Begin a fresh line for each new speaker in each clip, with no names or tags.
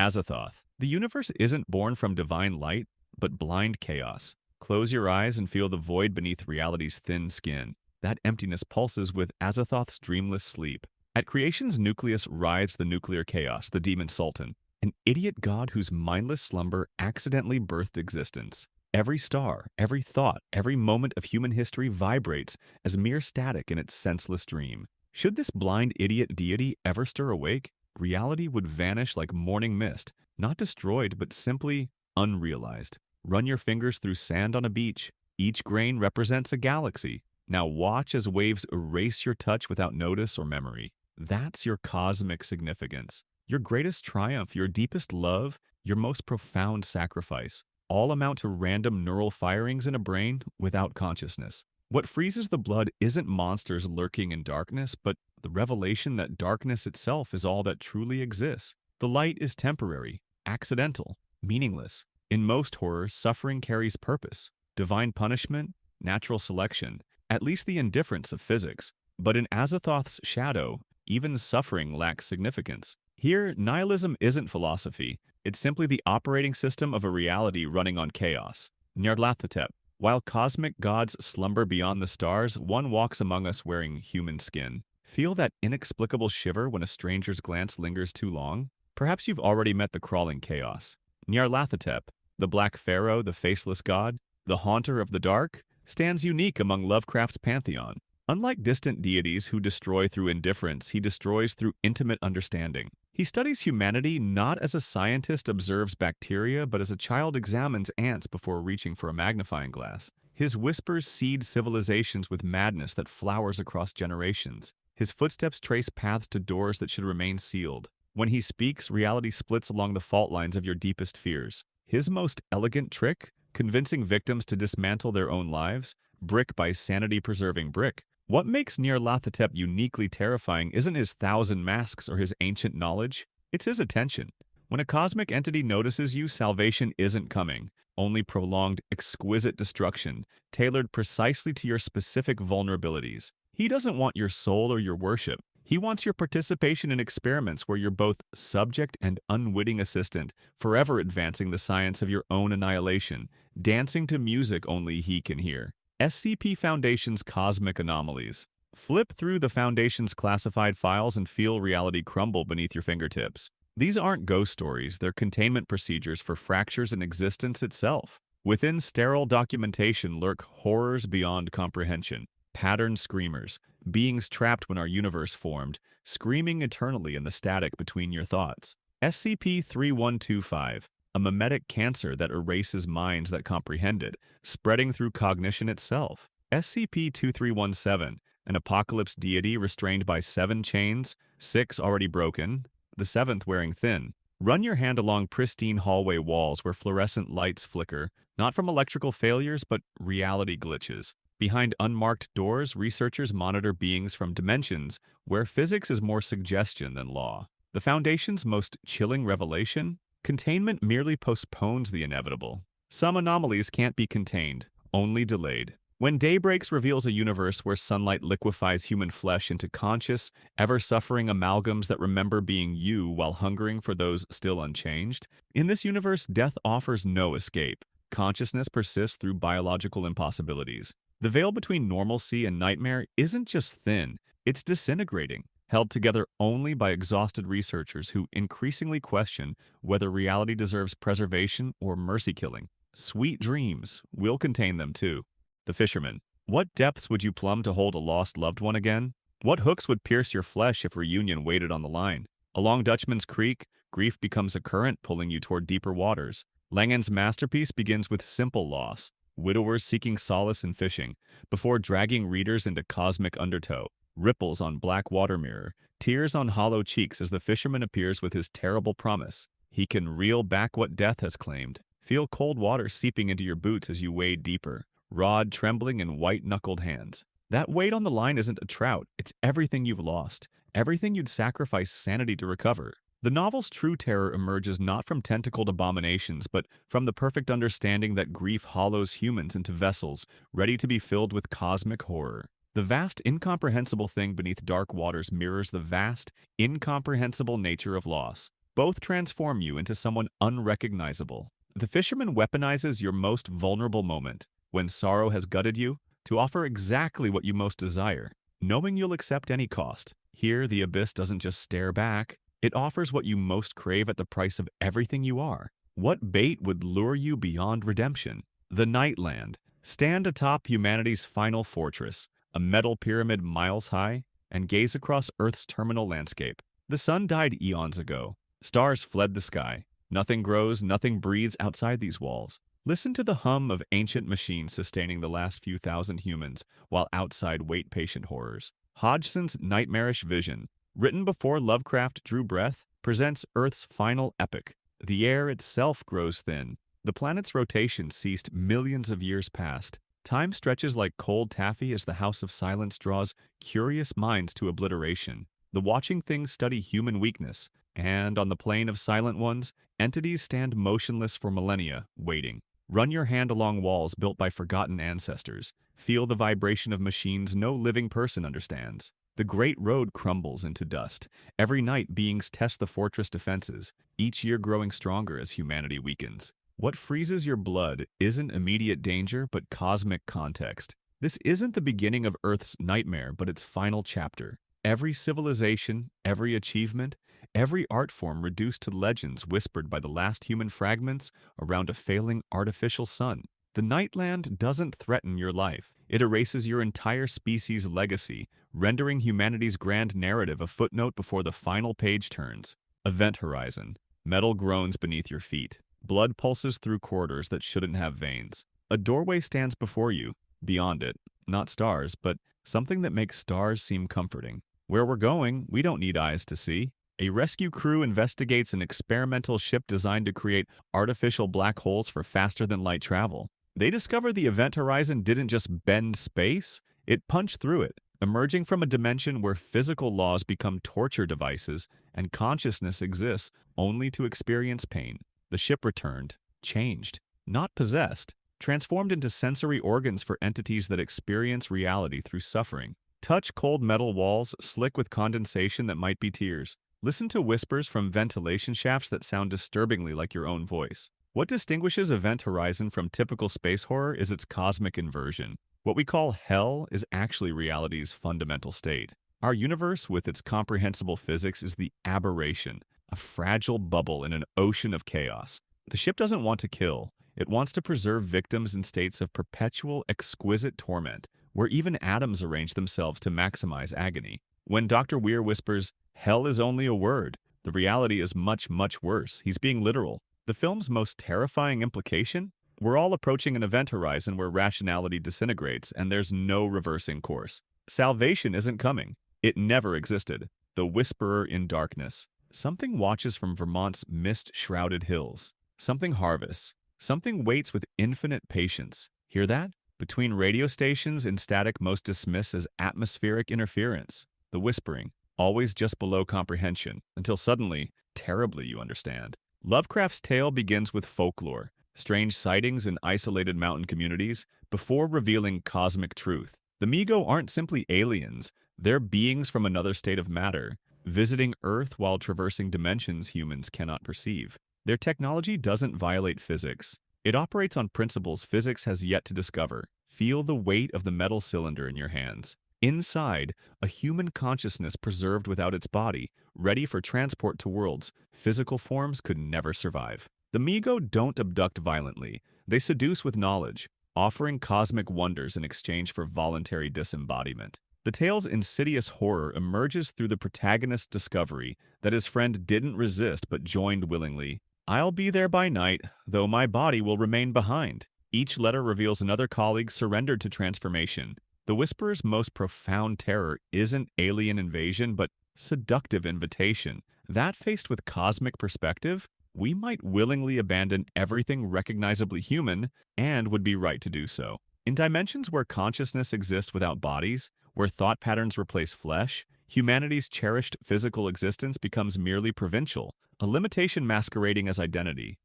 Azathoth. The universe isn't born from divine light, but blind chaos. Close your eyes and feel the void beneath reality's thin skin. That emptiness pulses with Azathoth's dreamless sleep. At creation's nucleus writhes the nuclear chaos, the demon sultan, an idiot god whose mindless slumber accidentally birthed existence. Every star, every thought, every moment of human history vibrates as mere static in its senseless dream. Should this blind idiot deity ever stir awake, reality would vanish like morning mist, not destroyed but simply unrealized. Run your fingers through sand on a beach. Each grain represents a galaxy. Now watch as waves erase your touch without notice or memory. That's your cosmic significance. Your greatest triumph, your deepest love, your most profound sacrifice, all amount to random neural firings in a brain without consciousness. What freezes the blood isn't monsters lurking in darkness, but the revelation that darkness itself is all that truly exists. The light is temporary, accidental, meaningless. In most horrors, suffering carries purpose. Divine punishment, natural selection, at least the indifference of physics. But in Azathoth's shadow, even suffering lacks significance. Here, nihilism isn't philosophy. It's simply the operating system of a reality running on chaos. Nyarlathotep. While cosmic gods slumber beyond the stars, one walks among us wearing human skin. Feel that inexplicable shiver when a stranger's glance lingers too long? Perhaps you've already met the crawling chaos. Nyarlathotep, the Black Pharaoh, the faceless god, the haunter of the dark, stands unique among Lovecraft's pantheon. Unlike distant deities who destroy through indifference, he destroys through intimate understanding. He studies humanity not as a scientist observes bacteria, but as a child examines ants before reaching for a magnifying glass. His whispers seed civilizations with madness that flowers across generations. His footsteps trace paths to doors that should remain sealed. When he speaks, reality splits along the fault lines of your deepest fears. His most elegant trick? Convincing victims to dismantle their own lives, brick by sanity-preserving brick. What makes Nyarlathotep uniquely terrifying isn't his thousand masks or his ancient knowledge, it's his attention. When a cosmic entity notices you, salvation isn't coming, only prolonged, exquisite destruction, tailored precisely to your specific vulnerabilities. He doesn't want your soul or your worship. He wants your participation in experiments where you're both subject and unwitting assistant, forever advancing the science of your own annihilation, dancing to music only he can hear. SCP Foundation's Cosmic Anomalies. Flip through the Foundation's classified files and feel reality crumble beneath your fingertips. These aren't ghost stories, they're containment procedures for fractures in existence itself. Within sterile documentation lurk horrors beyond comprehension. Patterned screamers, beings trapped when our universe formed, screaming eternally in the static between your thoughts. SCP-3125, a mimetic cancer that erases minds that comprehend it, spreading through cognition itself. SCP-2317, an apocalypse deity restrained by 7 chains, 6 already broken, the 7th wearing thin. Run your hand along pristine hallway walls where fluorescent lights flicker, not from electrical failures but reality glitches. Behind unmarked doors, researchers monitor beings from dimensions where physics is more suggestion than law. The Foundation's most chilling revelation? Containment merely postpones the inevitable. Some anomalies can't be contained, only delayed. When daybreaks reveals a universe where sunlight liquefies human flesh into conscious, ever-suffering amalgams that remember being you while hungering for those still unchanged, in this universe, death offers no escape. Consciousness persists through biological impossibilities. The veil between normalcy and nightmare isn't just thin, it's disintegrating, held together only by exhausted researchers who increasingly question whether reality deserves preservation or mercy-killing. Sweet dreams will contain them too. The Fisherman. What depths would you plumb to hold a lost loved one again? What hooks would pierce your flesh if reunion waited on the line? Along Dutchman's Creek, grief becomes a current pulling you toward deeper waters. Langen's masterpiece begins with simple loss, widowers seeking solace in fishing, before dragging readers into cosmic undertow. Ripples on black water mirror, tears on hollow cheeks as the fisherman appears with his terrible promise. He can reel back what death has claimed. Feel cold water seeping into your boots as you wade deeper, rod trembling in white-knuckled hands. That weight on the line isn't a trout, it's everything you've lost, everything you'd sacrifice sanity to recover. The novel's true terror emerges not from tentacled abominations, but from the perfect understanding that grief hollows humans into vessels ready to be filled with cosmic horror. The vast, incomprehensible thing beneath dark waters mirrors the vast, incomprehensible nature of loss. Both transform you into someone unrecognizable. The Fisherman weaponizes your most vulnerable moment, when sorrow has gutted you, to offer exactly what you most desire, knowing you'll accept any cost. Here, the Abyss doesn't just stare back, it offers what you most crave at the price of everything you are. What bait would lure you beyond redemption? The Nightland. Stand atop humanity's final fortress, a metal pyramid miles high, and gaze across Earth's terminal landscape. The sun died eons ago. Stars fled the sky. Nothing grows, nothing breathes outside these walls. Listen to the hum of ancient machines sustaining the last few thousand humans, while outside wait patient horrors. Hodgson's nightmarish vision, written before Lovecraft drew breath, presents Earth's final epic. The air itself grows thin. The planet's rotation ceased millions of years past. Time stretches like cold taffy as the House of Silence draws curious minds to obliteration. The watching things study human weakness, and on the plane of silent ones, entities stand motionless for millennia, waiting. Run your hand along walls built by forgotten ancestors. Feel the vibration of machines no living person understands. The great road crumbles into dust. Every night beings test the fortress defenses, each year growing stronger as humanity weakens. What freezes your blood isn't immediate danger, but cosmic context. This isn't the beginning of Earth's nightmare, but its final chapter. Every civilization, every achievement, every art form reduced to legends whispered by the last human fragments around a failing artificial sun. The Nightland doesn't threaten your life. It erases your entire species' legacy, rendering humanity's grand narrative a footnote before the final page turns. Event horizon. Metal groans beneath your feet. Blood pulses through corridors that shouldn't have veins. A doorway stands before you. Beyond it, not stars, but something that makes stars seem comforting. Where we're going, we don't need eyes to see. A rescue crew investigates an experimental ship designed to create artificial black holes for faster-than-light travel. They discover the event horizon didn't just bend space, it punched through it, emerging from a dimension where physical laws become torture devices and consciousness exists only to experience pain. The ship returned, changed, not possessed, transformed into sensory organs for entities that experience reality through suffering. Touch cold metal walls, slick with condensation that might be tears. Listen to whispers from ventilation shafts that sound disturbingly like your own voice. What distinguishes Event Horizon from typical space horror is its cosmic inversion. What we call hell is actually reality's fundamental state. Our universe, with its comprehensible physics, is the aberration, a fragile bubble in an ocean of chaos. The ship doesn't want to kill. It wants to preserve victims in states of perpetual, exquisite torment, where even atoms arrange themselves to maximize agony. When Dr. Weir whispers, "Hell is only a word," the reality is much, much worse. He's being literal. The film's most terrifying implication? We're all approaching an event horizon where rationality disintegrates and there's no reversing course. Salvation isn't coming. It never existed. The Whisperer in Darkness. Something watches from Vermont's mist-shrouded hills. Something harvests. Something waits with infinite patience. Hear that? Between radio stations and static most dismiss as atmospheric interference. The whispering, always just below comprehension, until suddenly, terribly you understand. Lovecraft's tale begins with folklore, strange sightings in isolated mountain communities, before revealing cosmic truth. The Mi-Go aren't simply aliens, they're beings from another state of matter, visiting Earth while traversing dimensions humans cannot perceive. Their technology doesn't violate physics. It operates on principles physics has yet to discover. Feel the weight of the metal cylinder in your hands. Inside, a human consciousness preserved without its body, ready for transport to worlds physical forms could never survive. The Mi-Go don't abduct violently. They seduce with knowledge, offering cosmic wonders in exchange for voluntary disembodiment. The tale's insidious horror emerges through the protagonist's discovery that his friend didn't resist but joined willingly. "I'll be there by night, though my body will remain behind." Each letter reveals another colleague surrendered to transformation. The Whisperer's most profound terror isn't alien invasion, but seductive invitation. That faced with cosmic perspective, we might willingly abandon everything recognizably human, and would be right to do so. In dimensions where consciousness exists without bodies, where thought patterns replace flesh, humanity's cherished physical existence becomes merely provincial, a limitation masquerading as identity.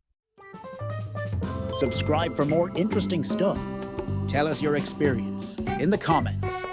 Subscribe for more interesting stuff. Tell us your experience in the comments.